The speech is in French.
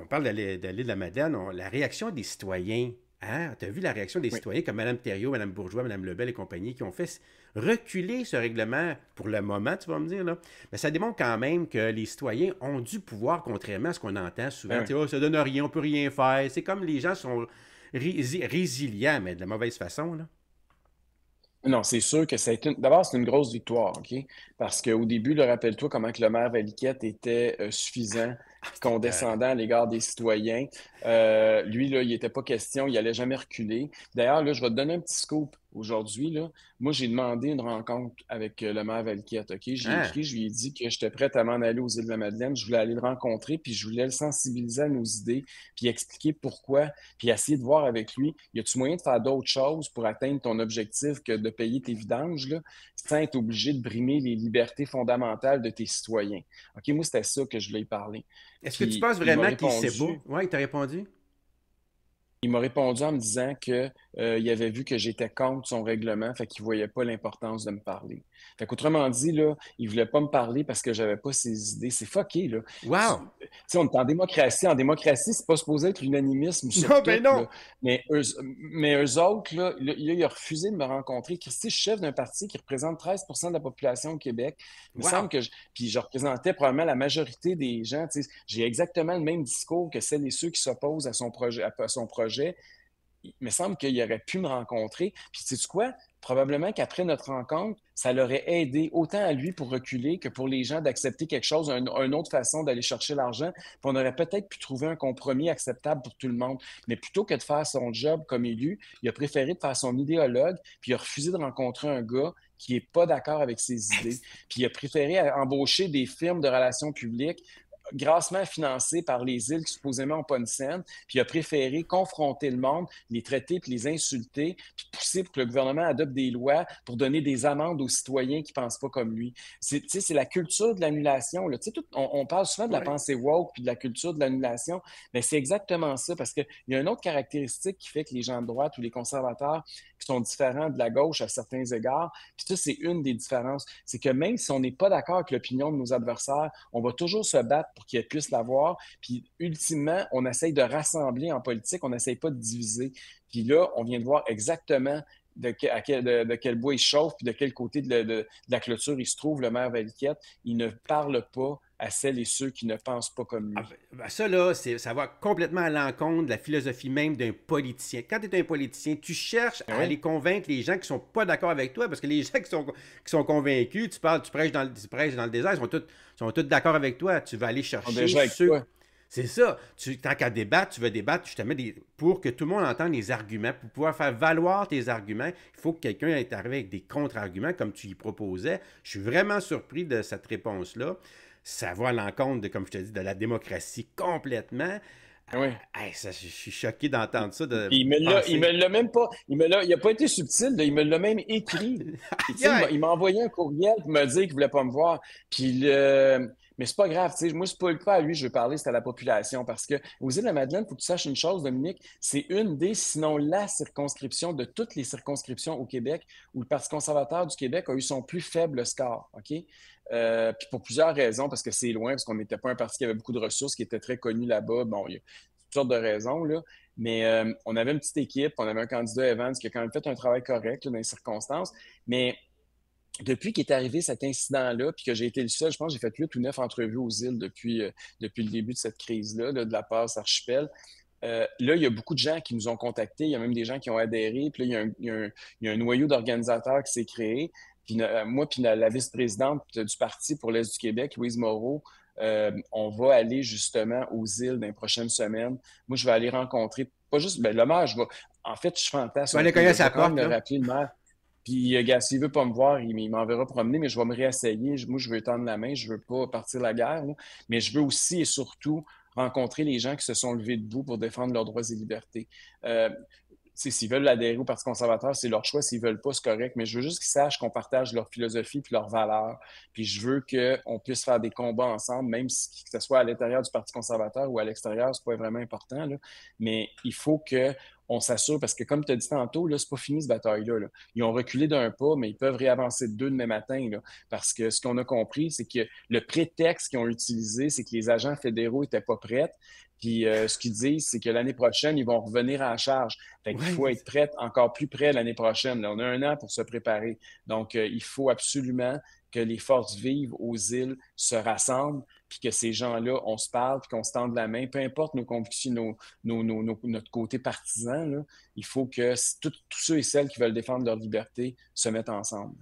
on parle de l'île de la Madeleine, la réaction des citoyens. Hein? Tu as vu la réaction des Oui. citoyens comme Mme Thériault, Mme Bourgeois, Mme Lebel et compagnie qui ont fait reculer ce règlement pour le moment, tu vas me dire, là. Mais ça démontre quand même que les citoyens ont du pouvoir, contrairement à ce qu'on entend souvent. Ben Tu sais, oh, ça donne rien, on peut rien faire. C'est comme les gens sont résilients, mais de la mauvaise façon, là. non, c'est sûr que d'abord, c'est une grosse victoire, OK? Parce qu'au début, rappelle-toi comment que le maire Valiquette était suffisant Ah, puis c'était écœurant. condescendant à l'égard des citoyens. Lui, là, il n'était pas question, il allait jamais reculer. D'ailleurs, là, je vais te donner un petit scoop aujourd'hui, là. Moi, j'ai demandé une rencontre avec le maire Valiquette, OK? J'ai Hein? écrit, je lui ai dit que j'étais prête à m'en aller aux îles de la Madeleine. Je voulais aller le rencontrer, puis je voulais le sensibiliser à nos idées, puis expliquer pourquoi, puis essayer de voir avec lui, y a-tu moyen de faire d'autres choses pour atteindre ton objectif que de payer tes vidanges, là, sans être obligé de brimer les libertés fondamentales de tes citoyens. OK, moi, c'était ça que je voulais y parler. Est-ce que tu Puis penses vraiment qu'il sait pas? Ouais, il t'a répondu? il m'a répondu en me disant que il avait vu que j'étais contre son règlement, fait qu'il voyait pas l'importance de me parler. Fait qu'autrement dit, là, il voulait pas me parler parce que j'avais pas ses idées. C'est fucké, là. Tu Wow! sais, on est en démocratie. En démocratie, c'est pas supposé être l'unanimisme sur Non, tout, ben non! là. Mais eux, mais eux autres, là, il a refusé de me rencontrer. Christy, je suis chef d'un parti qui représente 13% de la population au Québec. Il me semble Wow! que puis je représentais probablement la majorité des gens. Tu sais, j'ai exactement le même discours que celles et ceux qui s'opposent à son projet. Il me semble qu'il aurait pu me rencontrer. Puis, sais-tu quoi? Probablement qu'après notre rencontre, ça l'aurait aidé autant à lui pour reculer que pour les gens d'accepter quelque chose, une autre façon d'aller chercher l'argent. Puis on aurait peut-être pu trouver un compromis acceptable pour tout le monde. Mais plutôt que de faire son job comme élu, il a préféré de faire son idéologue, puis il a refusé de rencontrer un gars qui n'est pas d'accord avec ses idées. Puis il a préféré embaucher des firmes de relations publiques grassement financé par les îles qui supposément n'ont pas une scène, puis il a préféré confronter le monde, les traiter, puis les insulter, puis pousser pour que le gouvernement adopte des lois pour donner des amendes aux citoyens qui ne pensent pas comme lui. C'est la culture de l'annulation. On parle souvent de la Ouais. pensée woke puis de la culture de l'annulation, mais c'est exactement ça, parce qu'il y a une autre caractéristique qui fait que les gens de droite ou les conservateurs qui sont différents de la gauche à certains égards, puis ça, c'est une des différences, c'est que même si on n'est pas d'accord avec l'opinion de nos adversaires, on va toujours se battre pour qu'ils puissent l'avoir. Puis ultimement, on essaye de rassembler en politique, on n'essaye pas de diviser. Puis là, on vient de voir exactement de quel bois il chauffe, puis de quel côté de la clôture il se trouve, le maire Valiquette. Il ne parle pas à celles et ceux qui ne pensent pas comme Ah, lui. ben ça, là, ça va complètement à l'encontre de la philosophie même d'un politicien. Quand tu es un politicien, tu cherches Ben à oui, aller convaincre les gens qui sont pas d'accord avec toi, parce que les gens qui sont convaincus, tu parles, tu prêches dans le désert, ils sont tous d'accord avec toi. Tu vas aller on est chercher déjà avec ceux. toi. C'est ça. Tant qu'à débattre, tu veux débattre justement pour que tout le monde entende les arguments. Pour pouvoir faire valoir tes arguments, il faut que quelqu'un ait arrivé avec des contre-arguments comme tu y proposais. Je suis vraiment surpris de cette réponse-là. Ça va à l'encontre de, comme je te dis, de la démocratie complètement. Ben oui. Hey, je suis choqué d'entendre ça, de Il penser. me l'a même pas, il a pas été subtil, là, il me l'a même écrit. Et, tu Aïe, sais, aïe! il m'a envoyé un courriel pour me dire qu'il voulait pas me voir. Mais c'est pas grave, tu sais, moi, c'est pas à lui que je veux parler, c'est à la population. Parce que aux îles de la Madeleine, faut que tu saches une chose, Dominique, c'est une des, sinon la circonscription de toutes les circonscriptions au Québec où le Parti conservateur du Québec a eu son plus faible score, OK? Puis pour plusieurs raisons, parce que c'est loin, parce qu'on n'était pas un parti qui avait beaucoup de ressources, qui était très connu là-bas. Bon, il y a toutes sortes de raisons, là. Mais on avait une petite équipe, on avait un candidat Evans qui a quand même fait un travail correct là, dans les circonstances. Mais depuis qu'est arrivé cet incident-là, puis que j'ai été le seul, je pense que j'ai fait 8 ou 9 entrevues aux îles depuis le début de cette crise-là, là, de la passe archipel. Là, il y a beaucoup de gens qui nous ont contactés. Il y a même des gens qui ont adhéré. Puis là, il y a un noyau d'organisateurs qui s'est créé. Puis moi, puis la vice-présidente du parti pour l'Est du Québec, Louise Moreau, on va aller justement aux îles dans les prochaines semaines. Moi, je vais aller rencontrer, pas juste, ben, le maire, en fait, je Tu vas fantasme un aller peu, cogner à là. Je sa vais quand même porte, le là. rappeler, le maire. Puis, gars, s'il veut pas me voir, il m'enverra promener, mais je vais me réessayer. Moi, je veux tendre la main, je veux pas partir la guerre, là. Mais je veux aussi et surtout rencontrer les gens qui se sont levés debout pour défendre leurs droits et libertés. Euh, S'ils veulent adhérer au Parti conservateur, c'est leur choix. S'ils veulent pas, c'est correct. Mais je veux juste qu'ils sachent qu'on partage leur philosophie puis leurs valeurs. Puis je veux qu'on puisse faire des combats ensemble, même si que ce soit à l'intérieur du Parti conservateur ou à l'extérieur, c'est pas vraiment important, là. Mais il faut que on s'assure, parce que comme tu as dit tantôt, là, c'est pas fini, cette bataille-là. Là. Ils ont reculé d'un pas, mais ils peuvent réavancer de deux demain matin, là, parce que ce qu'on a compris, c'est que le prétexte qu'ils ont utilisé, c'est que les agents fédéraux n'étaient pas prêts. Puis ce qu'ils disent, c'est que l'année prochaine, ils vont revenir en charge. Fait qu'il faut Ouais, être prêt, encore plus prêt l'année prochaine. Là, on a un an pour se préparer. Donc, il faut absolument que les forces vives aux îles se rassemblent, puis que ces gens-là, on se parle, puis qu'on se tende la main, peu importe nos convictions, notre côté partisan, là, il faut que tous ceux et celles qui veulent défendre leur liberté se mettent ensemble.